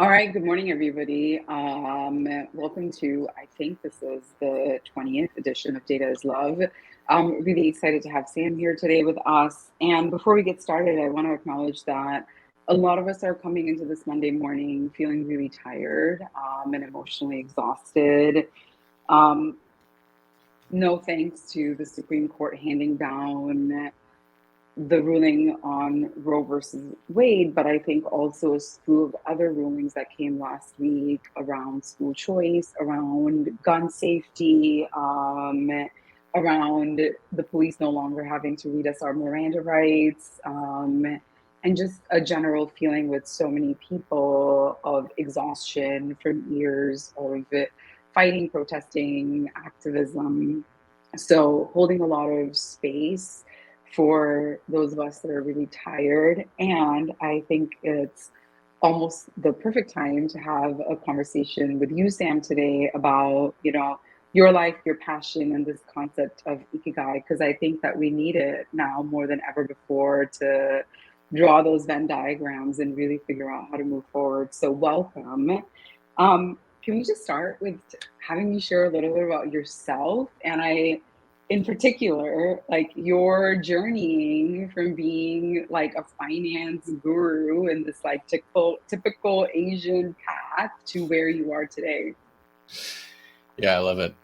All right, good morning, everybody. Welcome to, I think this is the 20th edition of Data is Love. I'm really excited to have Sam here today with us. And before we get started, I want to acknowledge that a lot of us are coming into this Monday morning feeling really tired and emotionally exhausted. Um, no thanks to the Supreme Court handing down the ruling on Roe versus Wade, but I think also a slew of other rulings that came last week around school choice, around gun safety, around the police no longer having to read us our Miranda rights, and just a general feeling with so many people of exhaustion from years of fighting, protesting, activism. So holding a lot of space for those of us that are really tired. And I think it's almost the perfect time to have a conversation with you, Sam, today about, your life, your passion, and this concept of Ikigai, because I think that we need it now more than ever before to draw those Venn diagrams and really figure out how to move forward. So welcome. Can we just start with having you share a little bit about yourself? In particular, like your journeying from being like a finance guru in this like typical Asian path to where you are today. Yeah, I love it.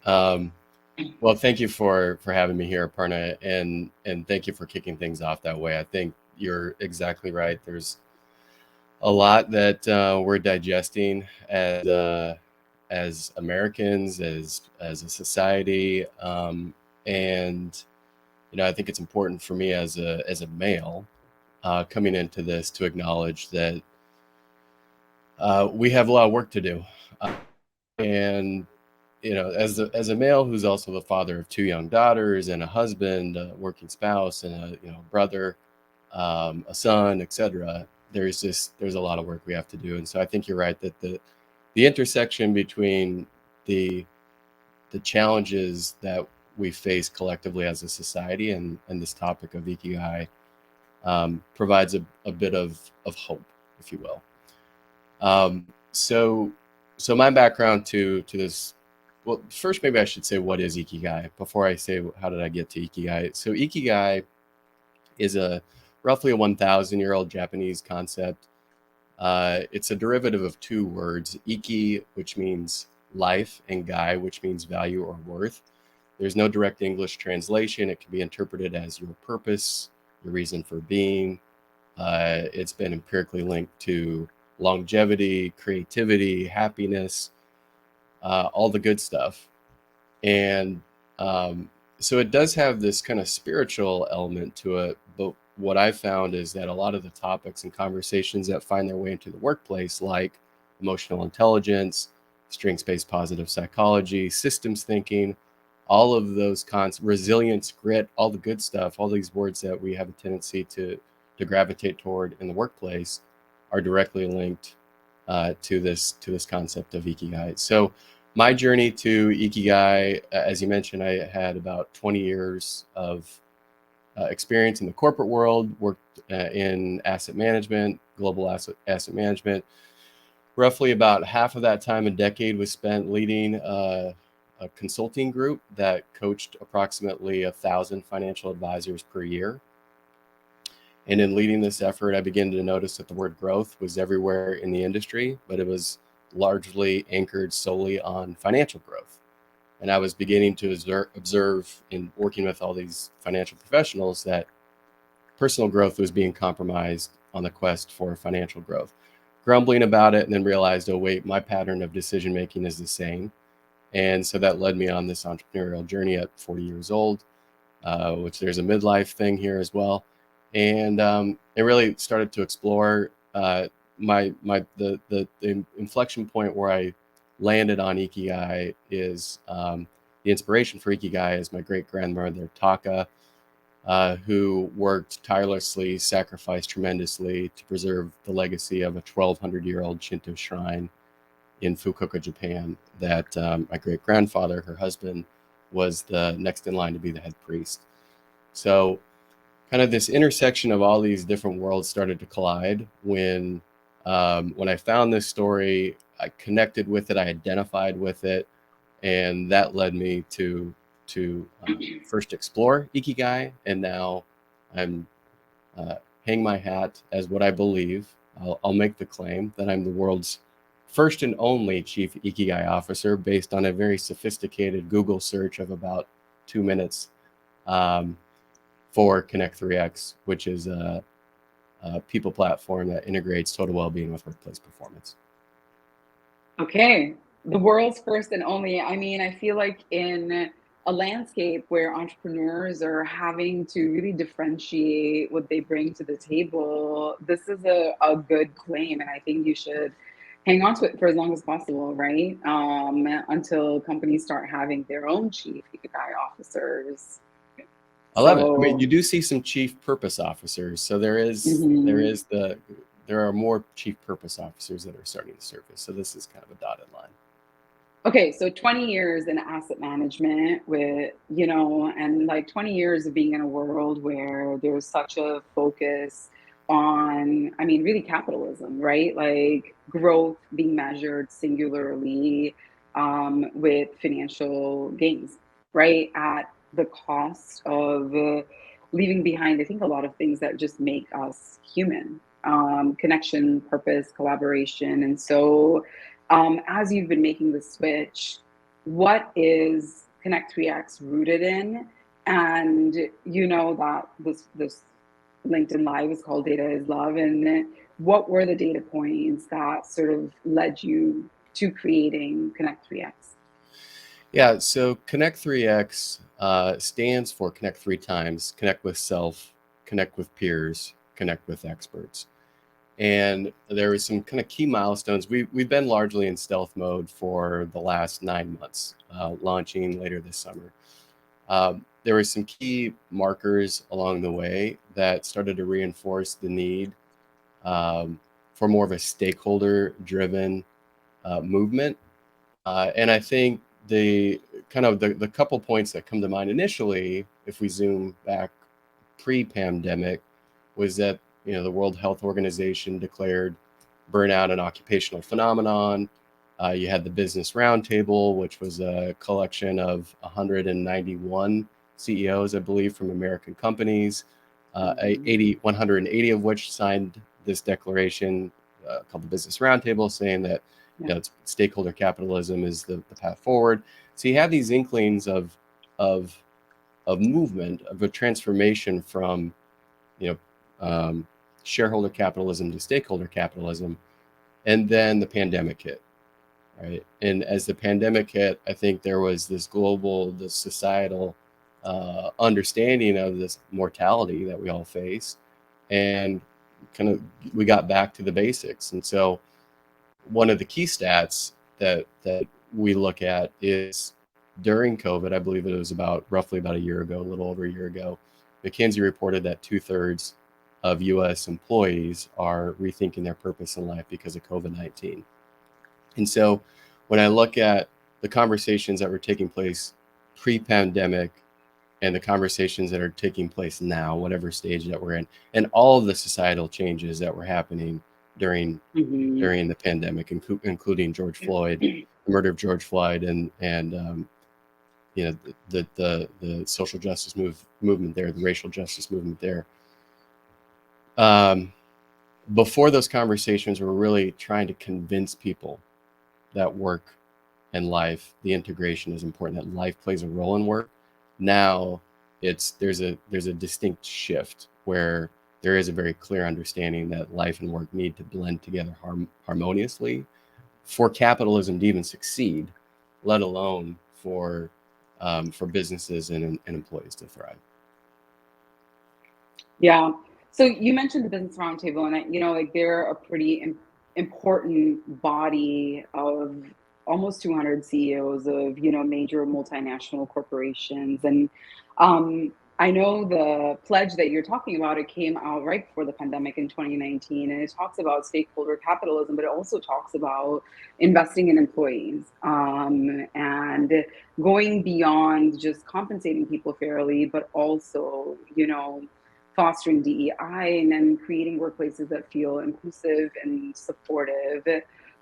Well, thank you for having me here, Aparna, and thank you for kicking things off that way. I think you're exactly right. There's a lot that we're digesting as Americans, as a society, and I think it's important for me as a male coming into this to acknowledge that we have a lot of work to do, and as a male who's also the father of two young daughters and a husband, a working spouse, and a brother, a son, etc. There's a lot of work we have to do, and so I think you're right that the intersection between the challenges that we face collectively as a society and this topic of Ikigai provides a bit of hope, if you will. So my background to this. Well, first, maybe I should say what is Ikigai before I say how did I get to Ikigai. So Ikigai is roughly a 1,000-year-old Japanese concept. It's a derivative of two words, Iki, which means life, and Gai, which means value or worth. There's no direct English translation. It can be interpreted as your purpose, your reason for being. It's been empirically linked to longevity, creativity, happiness, all the good stuff. And so it does have this kind of spiritual element to it. But what I found is that a lot of the topics and conversations that find their way into the workplace, like emotional intelligence, strengths-based positive psychology, systems thinking, all of those resilience, grit, all the good stuff, all these words that we have a tendency to gravitate toward in the workplace are directly linked to this concept of Ikigai. So my journey to Ikigai, as you mentioned, I had about 20 years of experience in the corporate world, worked in asset management, global asset management. Roughly about half of that time, a decade, was spent leading a consulting group that coached approximately 1,000 financial advisors per year. And in leading this effort, I began to notice that the word growth was everywhere in the industry, but it was largely anchored solely on financial growth. And I was beginning to observe in working with all these financial professionals that personal growth was being compromised on the quest for financial growth. Grumbling about it, and then realized, oh wait, my pattern of decision making is the same. And so that led me on this entrepreneurial journey at 40 years old, which there's a midlife thing here as well. And it really started to explore the inflection point where I landed on Ikigai is the inspiration for Ikigai is my great grandmother Taka, who worked tirelessly, sacrificed tremendously to preserve the legacy of a 1,200-year-old Shinto shrine in Fukuoka, Japan. That my great grandfather, her husband, was the next in line to be the head priest. So kind of this intersection of all these different worlds started to collide when When I found this story, I connected with it, I identified with it, and that led me to first explore Ikigai, and now I'm hang my hat as what I believe. I'll make the claim that I'm the world's first and only chief Ikigai officer based on a very sophisticated Google search of about 2 minutes um, for Connect 3X, which is a people platform that integrates total well-being with workplace performance. Okay, the world's first and only. I mean, I feel like in a landscape where entrepreneurs are having to really differentiate what they bring to the table, this is a good claim, and I think you should hang on to it for as long as possible, right? Until companies start having their own chief Ikigai officers. I love it. I mean, you So, do see some chief purpose officers, so there mhm. is there are more chief purpose officers that are starting to surface. So this is kind of a dotted line. Okay, so 20 years in asset management with, and like 20 years of being in a world where there's such a focus on, I mean, really capitalism, right? Like growth being measured singularly with financial gains, right? At the cost of leaving behind, I think, a lot of things that just make us human, connection, purpose, collaboration. And so, as you've been making the switch, what is Connect 3X rooted in? And you know that this LinkedIn Live is called Data is Love. And what were the data points that sort of led you to creating Connect 3X? Yeah, so Connect 3X stands for connect 3 times, connect with self, connect with peers, connect with experts. And there was some kind of key milestones. We've been largely in stealth mode for the last 9 months, launching later this summer. There were some key markers along the way that started to reinforce the need for more of a stakeholder-driven movement. And I think the kind of the couple points that come to mind initially, if we zoom back pre-pandemic, was that the World Health Organization declared burnout an occupational phenomenon. You had the Business Roundtable, which was a collection of 191 CEOs, I believe, from American companies, Mhm. 180 of which signed this declaration called the Business Roundtable, saying that Yeah. stakeholder capitalism is the path forward. So you have these inklings of of movement, of a transformation from you know shareholder capitalism to stakeholder capitalism, and then the pandemic hit, right? And as the pandemic hit, I think there was this societal understanding of this mortality that we all face, and kind of we got back to the basics. And so one of the key stats that we look at is during COVID, I believe it was roughly about a year ago, a little over a year ago, McKinsey reported that 2/3 of U.S. employees are rethinking their purpose in life because of COVID-19. And so when I look at the conversations that were taking place pre-pandemic and the conversations that are taking place now, whatever stage that we're in, and all of the societal changes that were happening during Mhm. during the pandemic, including George Floyd, the murder of George Floyd, and the social justice movement there, the racial justice movement there. Um, Before those conversations, were really trying to convince people that work and life, the integration is important, that life plays a role in work. Now there's a distinct shift where there is a very clear understanding that life and work need to blend together harmoniously for capitalism to even succeed, let alone for businesses and employees to thrive. Yeah. So you mentioned the Business Roundtable, and like they're a pretty important body of almost 200 CEOs of major multinational corporations, and I know the pledge that you're talking about. It came out right before the pandemic in 2019, and it talks about stakeholder capitalism, but it also talks about investing in employees and going beyond just compensating people fairly, but also fostering DEI, and then creating workplaces that feel inclusive and supportive,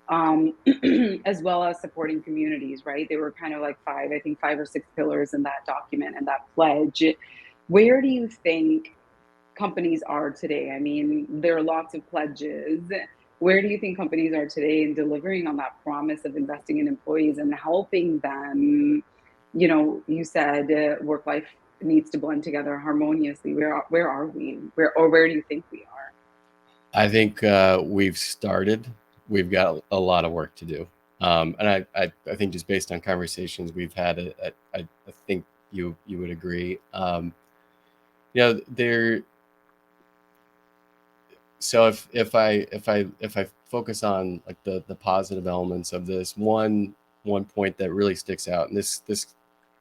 um, as well as supporting communities, right? There were kind of like five, I think 5 or 6 pillars in that document and that pledge. Where do you think companies are today? I mean, there are lots of pledges. Where do you think companies are today in delivering on that promise of investing in employees and helping them? You said work life needs to blend together harmoniously. Where are we? Where do you think we are? I think we've started. We've got a lot of work to do. And I think just based on conversations we've had, I think you would agree. There. So if I focus on like the positive elements of this, one point that really sticks out, and this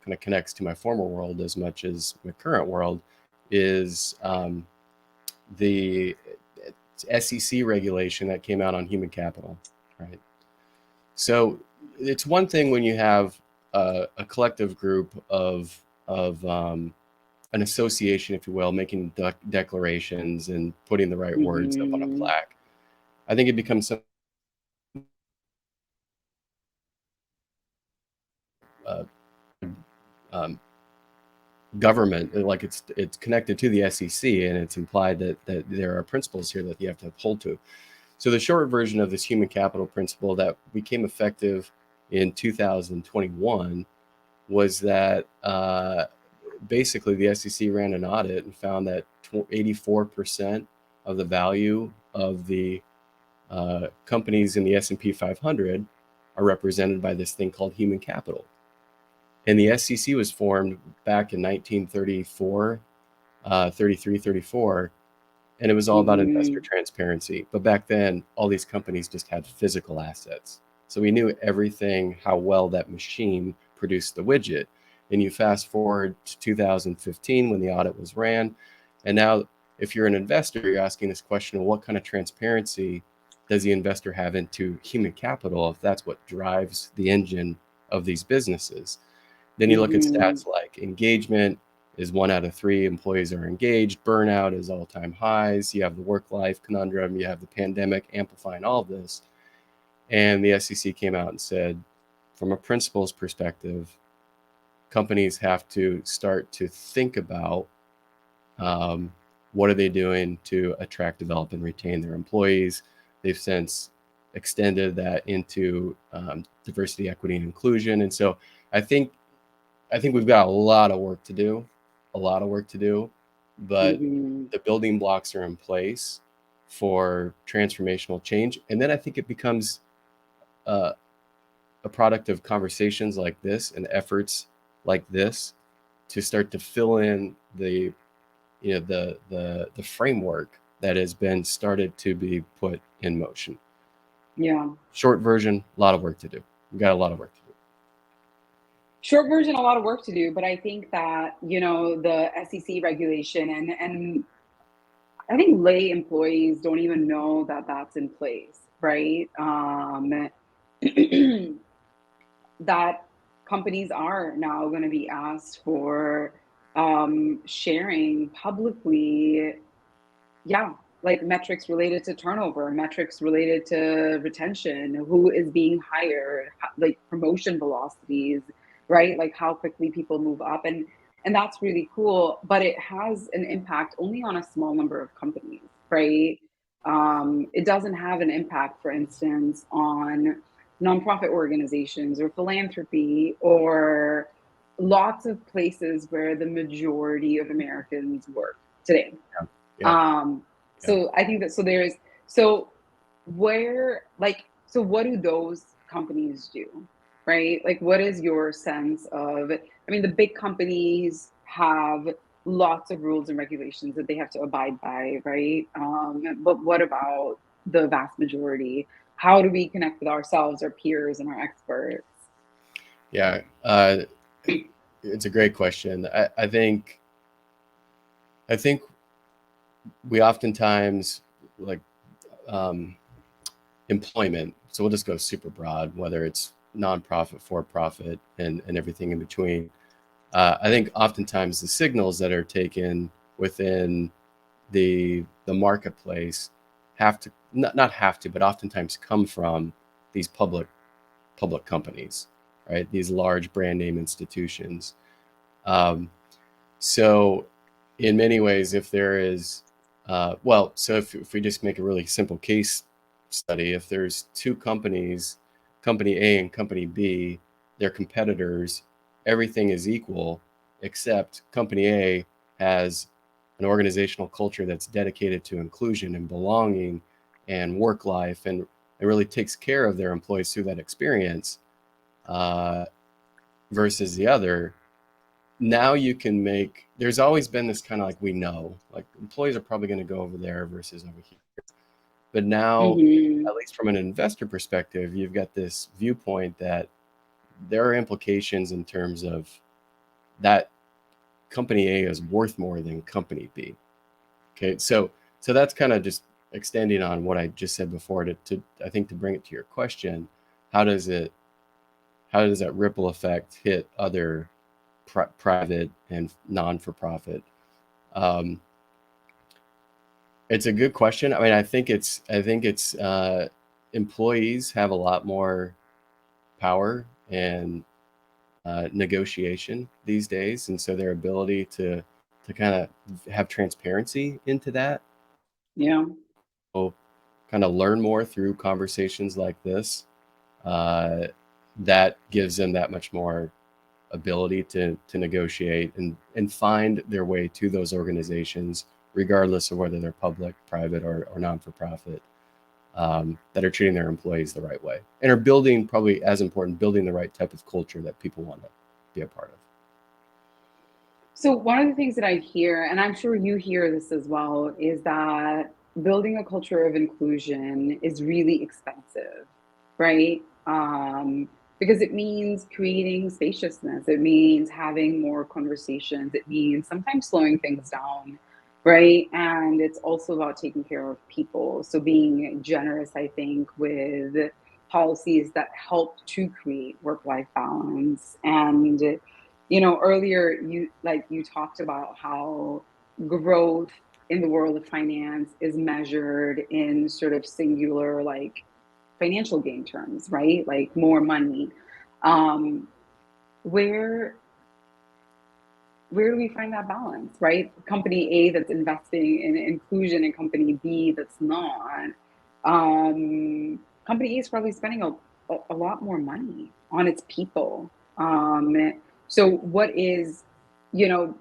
kind of connects to my former world as much as my current world, is the SEC regulation that came out on human capital, right? So it's one thing when you have a collective group of an association, if you will, making declarations and putting the right words up on a Mm-hmm. plaque. I think it becomes some uh, um, government, like it's connected to the SEC, and it's implied that there are principles here that you have to uphold to. So the short version of this human capital principle that became effective in 2021 was that basically the SEC ran an audit and found that 84% of the value of the companies in the S&P 500 are represented by this thing called human capital. And the SEC was formed back in 1934, 33, 34, and it was all about investor Mm-hmm. transparency. But back then, all these companies just had physical assets. So we knew everything, how well that machine produced the widget. And you fast forward to 2015 when the audit was ran. And now, if you're an investor, you're asking this question of what kind of transparency does the investor have into human capital if that's what drives the engine of these businesses? Then you look at Mm-hmm. stats like engagement is 1 out of 3 employees are engaged. Burnout is all-time highs. You have the work-life conundrum. You have the pandemic amplifying all of this. And the SEC came out and said, from a principles perspective, companies have to start to think about what are they doing to attract, develop, and retain their employees. They've since extended that into diversity, equity, and inclusion. And so I think we've got a lot of work to do, but Mm-hmm. the building blocks are in place for transformational change. And then I think it becomes uh, a product of conversations like this and efforts like this to start to fill in the framework that has been started to be put in motion. Yeah. Short version, a lot of work to do. We've got a lot of work to do. Short version, a lot of work to do, but I think that, the SEC regulation and I think lay employees don't even know that that's in place, right? That companies are now going to be asked for sharing publicly, yeah, like metrics related to turnover, metrics related to retention, who is being hired, like promotion velocities, right? Like how quickly people move up, and that's really cool, but it has an impact only on a small number of companies, right? It doesn't have an impact, for instance, on nonprofit organizations or philanthropy or lots of places where the majority of Americans work today. Yeah, yeah, um yeah. so I think that, so where, like, so what do those companies do, right? Like, what is your sense of, I mean, the big companies have lots of rules and regulations that they have to abide by, right? But what about the vast majority? How do we connect with ourselves, our peers, and our experts? Yeah, it's a great question. I think we oftentimes like um, employment. So we'll just go super broad, whether it's nonprofit, for profit, and everything in between. I think oftentimes the signals that are taken within the marketplace have to not have to, but oftentimes come from these public companies, right? These large brand name institutions. Um, so, in many ways, if there is, well, so if we just make a really simple case study, if there's two companies, company A and company B, they're competitors, everything is equal, except company A has an organizational culture that's dedicated to inclusion and belonging and work life, and it really takes care of their employees through that experience, uh, versus the other. Now you can make, there's always been this kind of like, we know like employees are probably going to go over there versus over here, but now, Hmm. at least from an investor perspective, you've got this viewpoint that there are implications in terms of that company A is worth more than company B. Okay, so that's kind of just extending on what I just said before, to I think to bring it to your question. how does it how does that ripple effect hit other private and non-for-profit? Um, it's a good question. I mean, I think it's employees have a lot more power and negotiation these days, and so their ability to kind of have transparency into that, Yeah. will kind of learn more through conversations like this. Uh, that gives them that much more ability to negotiate and find their way to those organizations, regardless of whether they're public, private, or non-for-profit, that are treating their employees the right way and are building, probably as important, building the right type of culture that people want to be a part of. So one of the things that I hear, and I'm sure you hear this as well, is that building a culture of inclusion is really expensive, right? Because it means creating spaciousness, it means having more conversations, it means sometimes slowing things down, right? And it's also about taking care of people. So being generous, I think, with policies that help to create work-life balance. And earlier you talked about how growth in the world of finance is measured in sort of singular, like, financial gain terms, right? Like more money. um where where do we find that balance, right? Company A that's investing in inclusion and company B that's not. Company A is probably spending a lot more money on its people. So what is, you know,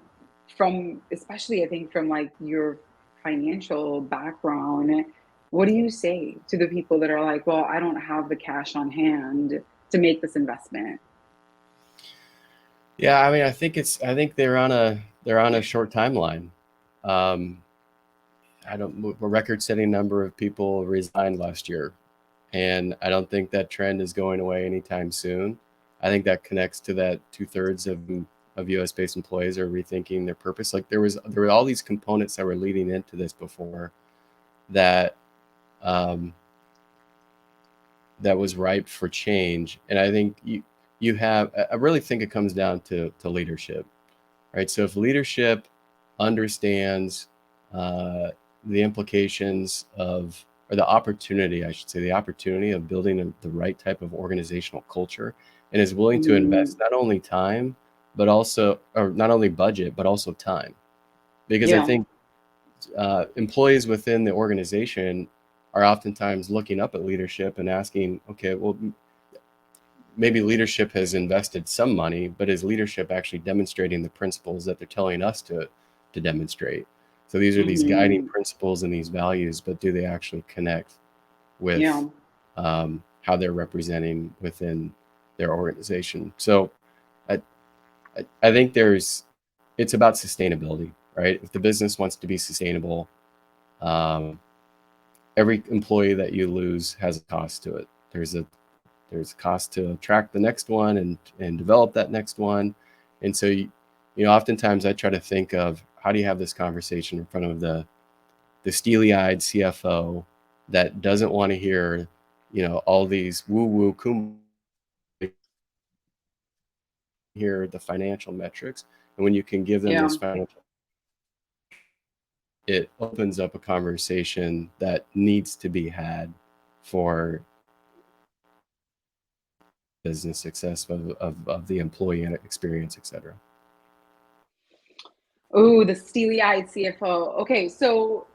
from, especially I think from like your financial background, what do you say to the people that are like, well, I don't have the cash on hand to make this investment? Yeah, I mean, I think they're on a short timeline. Um, I don't A record-setting number of people resigned last year, and I don't think that trend is going away anytime soon. I think that connects to that two-thirds of U.S. based employees are rethinking their purpose. Like there were all these components that were leading into this before, that um, that was ripe for change. And I think you have I really think it comes down to leadership, right? So if leadership understands uh, the implications of, or the opportunity, I should say, the opportunity of building the right type of organizational culture, and is willing to invest Mm, not only time, but also, or not only budget, but also time. Because I yeah. think employees within the organization are oftentimes looking up at leadership and asking, okay, well, maybe leadership has invested some money, but is leadership actually demonstrating the principles that they're telling us to demonstrate? So these are these guiding Hmm. principles and these values, but do they actually connect with Yeah. how they're representing within their organization? So I, I think it's about sustainability, right? If the business wants to be sustainable, um, every employee that you lose has a cost to it. There's a cost to attract the next one and develop that next one. And so oftentimes I try to think of, how do you have this conversation in front of the steely-eyed CFO that doesn't want to hear, all these woo-woo hear the financial metrics, and when you can give them Yeah. those financial it opens up a conversation that needs to be had for business success of the employee and experience, etc. Oh, the steely-eyed CFO. Okay, so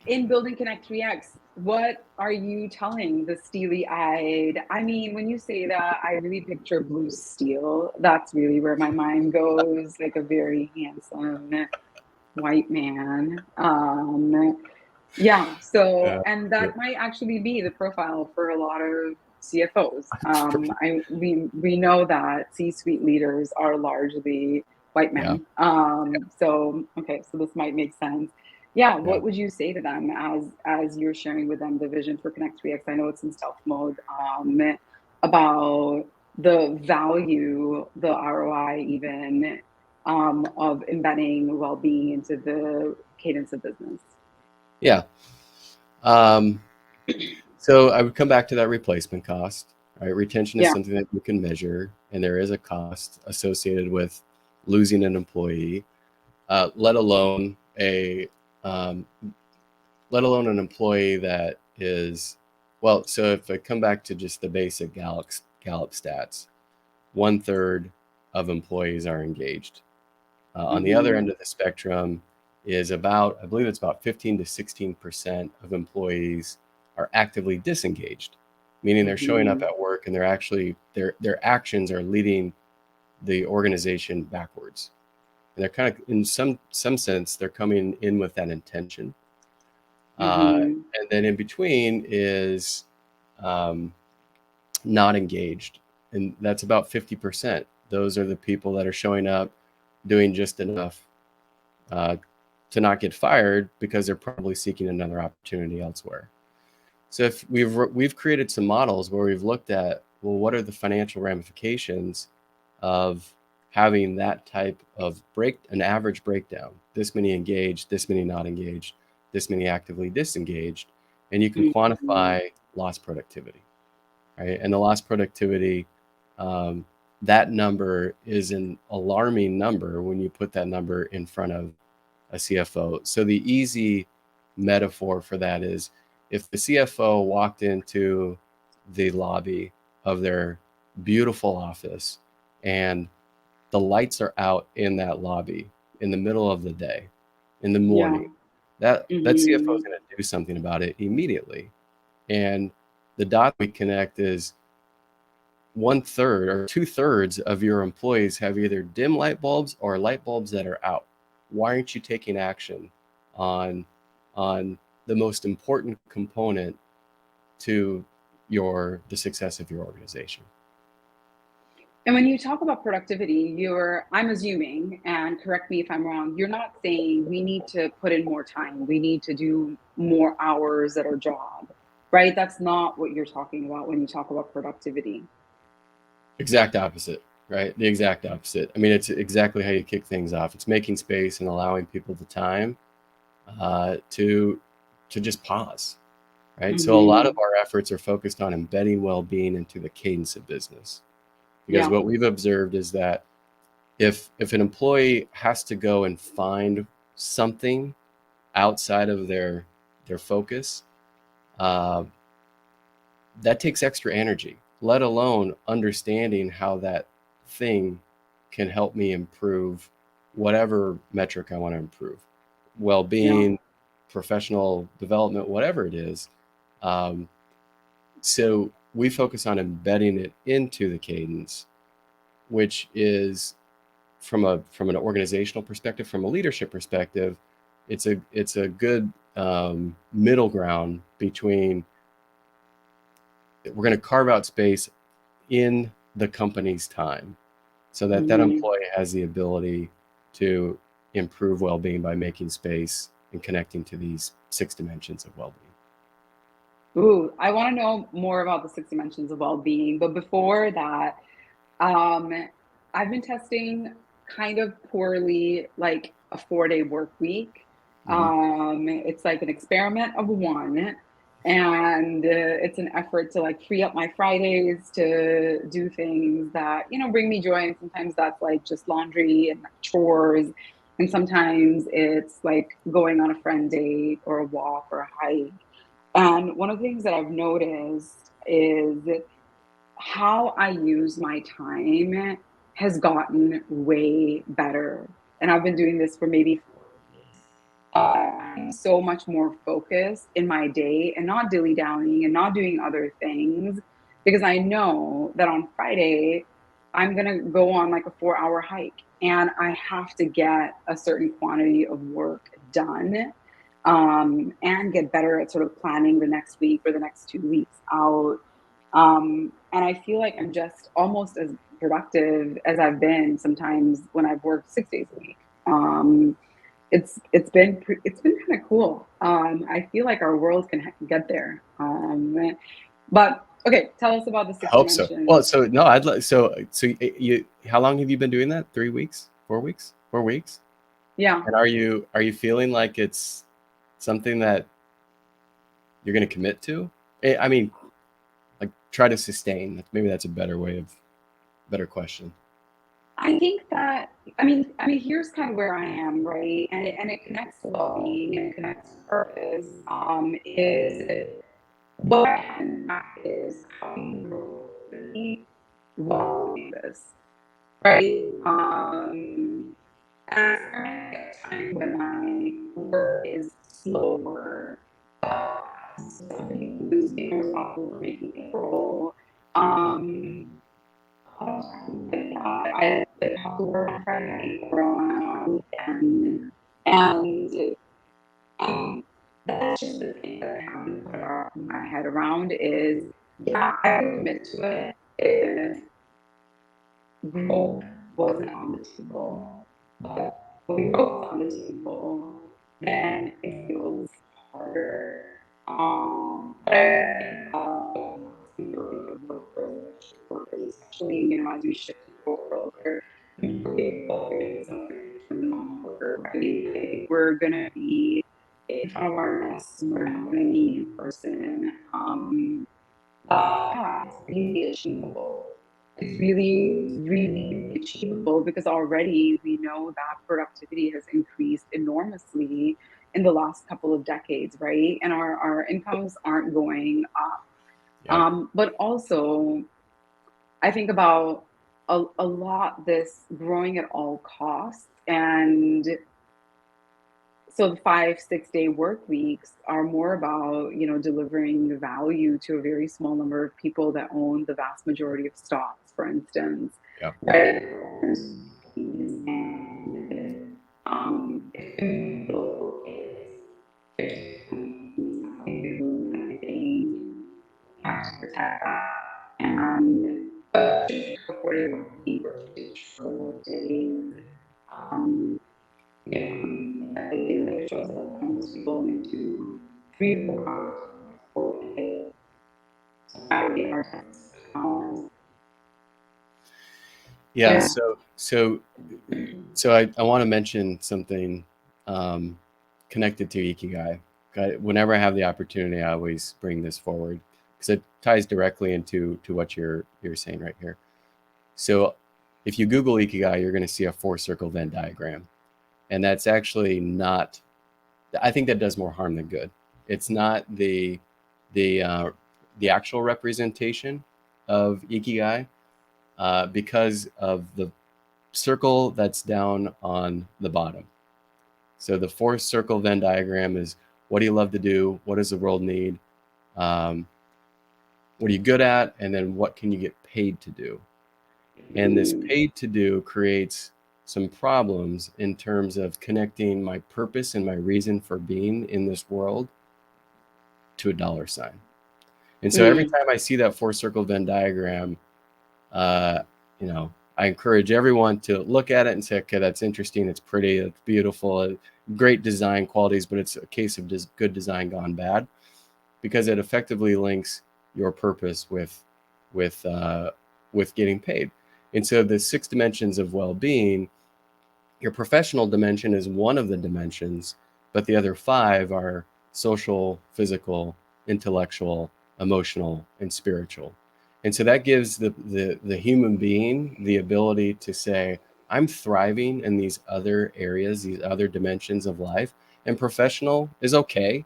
in Building Connect 3X, what are you telling the steely-eyed? I mean, when you say that, I really picture blue steel. That's really where my mind goes, like a very handsome white man. Yeah, so, Yeah, and that might actually be the profile for a lot of CFOs. We know that C-suite leaders are largely white yeah, men. So okay, so this might make sense. Yeah, yeah. what would you say to them as you're sharing with them the vision for Connect 3X? I know it's in stealth mode, about the value, the ROI even, of embedding well-being into the cadence of business. Yeah. Um, so I would come back to that replacement cost. Right? Retention is Yeah. something that you can measure, and there is a cost associated with losing an employee, let alone a um, let alone an employee that is well. So if I come back to just the basic Gallup stats, 1/3 of employees are engaged. On the other Mm-hmm. end of the spectrum is about, I believe it's about 15 to 16% of employees are actively disengaged, meaning they're showing up Mm-hmm. at work and they're actually their actions are leading the organization backwards. And they're kind of in some sense they're coming in with that intention. Mm-hmm. And then in between is um, not engaged, and that's about 50%. Those are the people that are showing up, doing just enough uh, to not get fired because they're probably seeking another opportunity elsewhere. So if we've created some models where we've looked at, well, what are the financial ramifications of having that type of an average breakdown, this many engaged, this many not engaged, this many actively disengaged, and you can Mm-hmm. quantify lost productivity, right? And the lost productivity, um, that number is an alarming number when you put that number in front of a CFO. So the easy metaphor for that is if the CFO walked into the lobby of their beautiful office and the lights are out in that lobby in the middle of the day, in the Yeah. morning, that CFO is Mm-hmm. going to do something about it immediately. And the dot we connect is 1/3 or 2/3 of your employees have either dim light bulbs or light bulbs that are out. Why aren't you taking action on on the most important component to the success of your organization? And when you talk about productivity, I'm assuming, and correct me if I'm wrong, you're not saying we need to put in more time, we need to do more hours at our job, right? That's not what you're talking about when you talk about productivity. Exact opposite, right? The exact opposite. I mean, it's exactly how you kick things off. It's making space and allowing people the time to just pause, right? So a lot of Mm-hmm. our efforts are focused on embedding well-being into the cadence of business. Because Yeah. what we've observed is that if an employee has to go and find something outside of their focus, uh, that takes extra energy. Let alone understanding how that thing can help me improve whatever metric I want to improve, Yeah. well-being, professional development, whatever it is. Um, so we focus on embedding it into the cadence, which is from an organizational perspective, from a leadership perspective, it's a good middle ground between we're going to carve out space in the company's time so that that Mm-hmm. employee has the ability to improve well-being by making space and connecting to these 6 dimensions of well-being. Ooh, I want to know more about the 6 dimensions of well-being, but before that, Um, I've been testing kind of poorly, like a 4-day work week. Mm-hmm. It's like an experiment of one, and it's an effort to like free up my Fridays to do things that, bring me joy. And sometimes that's like just laundry and chores. And sometimes it's like going on a friend date or a walk or a hike. And one of the things that I've noticed is how I use my time has gotten way better. And I've been doing this for maybe I'm so much more focused in my day and not dilly dallying and not doing other things because I know that on Friday I'm gonna go on like a 4 hour hike and I have to get a certain quantity of work done, and get better at sort of planning the next week or the next 2 weeks out. And I feel like I'm just almost as productive as I've been sometimes when I've worked 6 days a week. It's been kind of cool. I feel like our world can get there. But okay, tell us about the I six hope so. Well, dimensions. so no, I'd like so you. How long have you been doing that? 3 weeks? 4 weeks? 4 weeks? Yeah, And are you feeling like it's something that you're going to commit to? I mean, like try to sustain. Maybe that's a better question. I think that I mean, here's kind of where I am, right? And it connects to well-being and it connects to purpose. Is what I can practice how you really well this, right? And I get time when my work is slower, somebody who's being responsible for making payroll. Um, I have to work on Friday or on a weekend, and um, that's just the thing that I haven't put my head around is yeah, I would commit to it if growth wasn't on the table. But when growth is on the table, then it feels harder. But I think workers, especially as we shift to world where really focus on worker, right? I think we're gonna be in front of our desks, we're not gonna be in person. It's really achievable. It's really achievable because already we know that productivity has increased enormously in the last couple of decades, right? And our incomes aren't going up. Yeah. But also, I think about a lot this growing at all costs. And so the 5 6 day work weeks are more about delivering the value to a very small number of people that own the vast majority of stocks, for instance, Yeah. right? And if everything has to protect that. And but according to the virtual days, um, it shows that most people into 3 4 hours for a day. That would be our test. Yeah. Yeah. So I want to mention something um, connected to Ikigai. Whenever I have the opportunity, I always bring this forward because it ties directly into what you're saying right here. So if you Google Ikigai, you're going to see a four-circle Venn diagram, and that's actually not. I think that does more harm than good. It's not the the actual representation of Ikigai because of the circle that's down on the bottom. So the fourth circle Venn diagram is what do you love to do? What does the world need? Um, what are you good at? And then what can you get paid to do? And this paid to do creates some problems in terms of connecting my purpose and my reason for being in this world to a dollar sign. And so every time I see that four circle Venn diagram, uh, I encourage everyone to look at it and say, okay, that's interesting. It's pretty. It's beautiful. Great design qualities, but it's a case of just good design gone bad because it effectively links your purpose with uh, with getting paid. And so the 6 dimensions of well-being, your professional dimension is one of the dimensions, but the other 5 are social, physical, intellectual, emotional, and spiritual. And so that gives the human being the ability to say, I'm thriving in these other areas, these other dimensions of life, and professional is okay.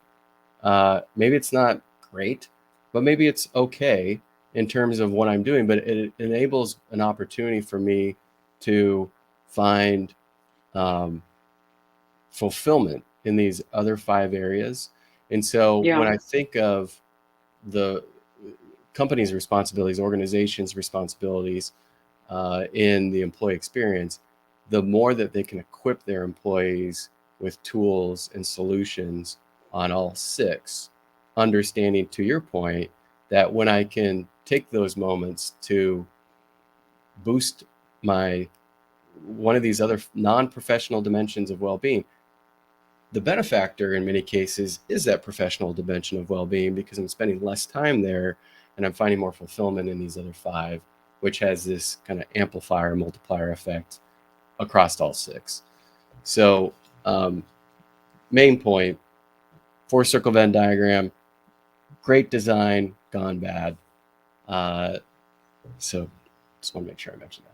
Maybe it's not great, but maybe it's okay in terms of what I'm doing, but it enables an opportunity for me to find fulfillment in these other 5 areas. And so when Yeah. I think of the company's responsibilities, organizations' responsibilities in the employee experience, the more that they can equip their employees with tools and solutions on all 6, understanding, to your point, that when I can take those moments to boost my one of these other non-professional dimensions of well-being, the benefactor in many cases is that professional dimension of well-being, because I'm spending less time there and I'm finding more fulfillment in these other 5, which has this kind of amplifier multiplier effect across all 6. So main point, 4-circle Venn diagram, great design gone bad. So just want to make sure I mention that.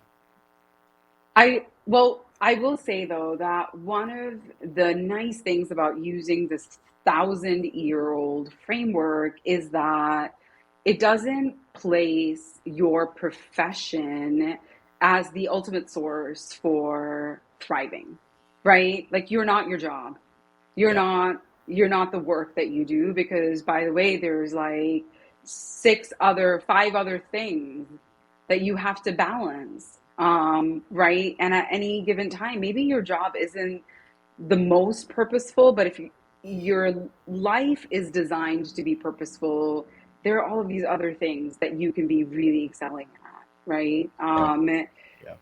I will say though that one of the nice things about using this 1,000-year-old framework is that it doesn't place your profession as the ultimate source for thriving, right? Like you're not your job. You're Yeah. not you're not the work that you do, because by the way, there's like 5 other things that you have to balance, right? And at any given time, maybe your job isn't the most purposeful, but if your life is designed to be purposeful, there are all of these other things that you can be really excelling at, right? Yeah. Yeah.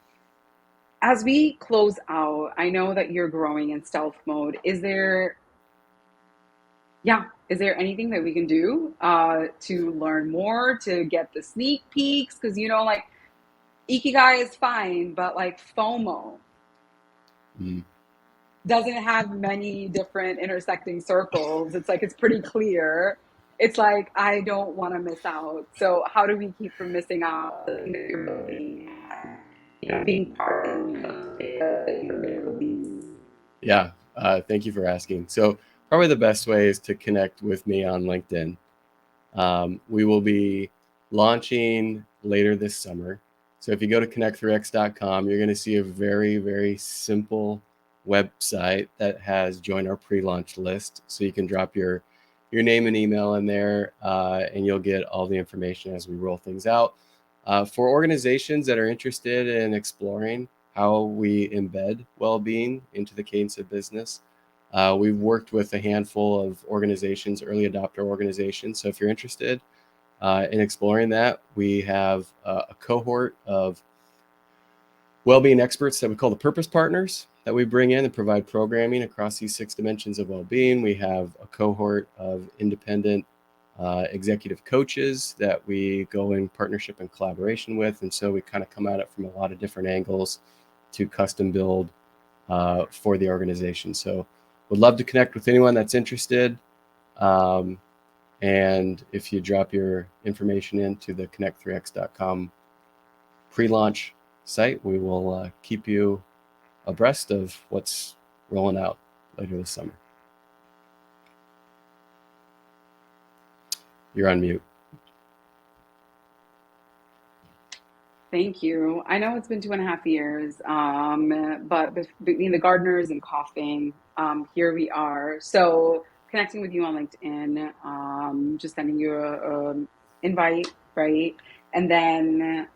As we close out, I know that you're growing in stealth mode. Is there anything that we can do to learn more, to get the sneak peeks? Because, like, Ikigai is fine, but like FOMO Mm. doesn't have many different intersecting circles. It's like, it's pretty clear. It's like, I don't want to miss out. So, how do we keep from missing out? Being part of the Yeah. Thank you for asking. So probably the best way is to connect with me on LinkedIn. We will be launching later this summer. So if you go to connect3x.com, you're going to see a very, very simple website that has join our pre-launch list. So you can drop your name and email in there, and you'll get all the information as we roll things out. For organizations that are interested in exploring how we embed well-being into the cadence of business, we've worked with a handful of organizations, early adopter organizations. So if you're interested in exploring that, we have a cohort of well-being experts that we call the purpose partners that we bring in and provide programming across these 6 dimensions of well-being. We have a cohort of independent executive coaches that we go in partnership and collaboration with. And so we kind of come at it from a lot of different angles to custom build for the organization. So would love to connect with anyone that's interested. And if you drop your information into the connect3x.com pre-launch site, we will keep you abreast of what's rolling out later this summer. You're on mute. Thank you. I know it's been 2.5 years, but between the gardeners and coughing, here we are. So connecting with you on LinkedIn, just sending you a invite, right? And then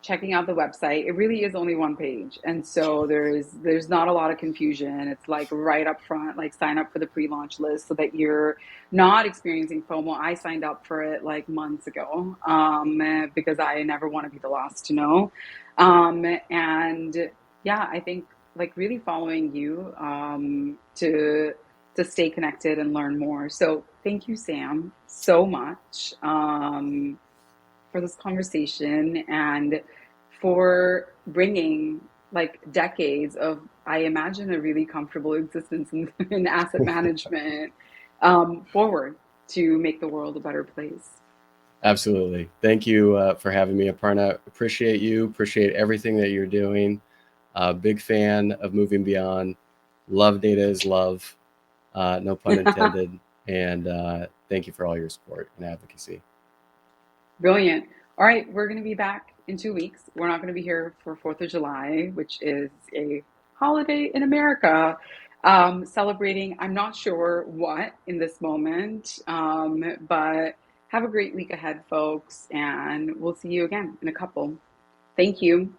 checking out the website. It really is only one page, and so there's not a lot of confusion. It's like right up front, like sign up for the pre-launch list so that you're not experiencing FOMO. I signed up for it like months ago, because I never want to be the last to know. And yeah, I think like really following you, to stay connected and learn more. So thank you, Sam, so much. For this conversation and for bringing like decades of, I imagine, a really comfortable existence in asset management, forward to make the world a better place. Absolutely. Thank you for having me, Aparna. Appreciate you. Appreciate everything that you're doing. Big fan of moving beyond. Love data is love, no pun intended. And thank you for all your support and advocacy. Brilliant. All right, we're going to be back in 2 weeks. We're not going to be here for 4th of July, which is a holiday in America, celebrating, I'm not sure what in this moment, but have a great week ahead, folks, and we'll see you again in a couple. Thank you.